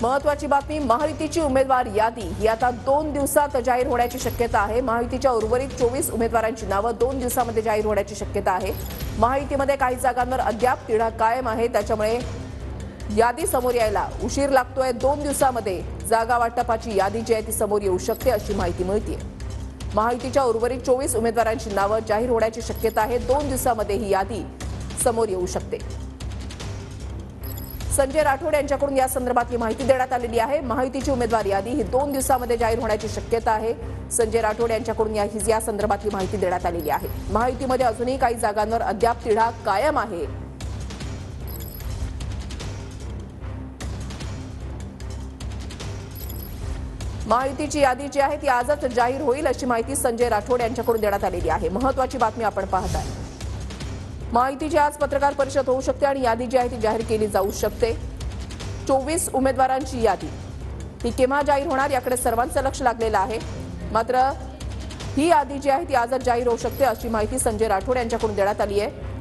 महत्त्वाची बातमी, महायुतीची उमेदवार यादी ही आता 2 दिवसात जाहीर होण्याची शक्यता आहे। महायुतीच्या उर्वरित 24 उमेदवारांची नावे 2 दिवसांमध्ये जाहीर होण्याची शक्यता आहे। महायुतीमध्ये काही जागांवर अद्याप तिढा कायम आहे, त्याच्यामुळे यादी समोर यायला उशीर लागतोय। 2 दिवसांमध्ये जागा वाटपाची यादी जी आहे ती समोर येऊ शकते अशी माहिती मिळते। महायुतीच्या उर्वरित 24 उमेदवारांची नावे जाहीर होण्याची शक्यता आहे। 2 दिवसांमध्ये ही यादी समोर येऊ शकते। संजय राठोड यांच्याकडून या संदर्भातली माहिती देण्यात आलेली आहे। महायुतीची उमेदवार यादी ही 2 दिवसांमध्ये जाहीर होण्याची शक्यता आहे। संजय राठोड यांच्याकडून या संदर्भातली माहिती देण्यात आलेली आहे। महायुतीमध्ये अजूनही काही जागांवर अद्याप तिढा कायम आहे। महायुतीची यादी जी आहे ती आजच जाहीर होईल अशी माहिती संजय राठोड यांच्याकडून देण्यात आलेली आहे। महत्त्वाची बातमी आपण पाहताय। महायुतीची आज पत्रकार परिषद होऊ शकते आणि यादी जी आहे ती जाहीर केली जाऊ शकते। 24 उमेदवारांची यादी ही केव्हा जाहीर होणार याकडे सर्वांचं लक्ष लागलेलं आहे। मात्र ही यादी जी आहे ती आजच जाहीर होऊ शकते अशी माहिती संजय राठोड यांच्याकडून देण्यात आली आहे।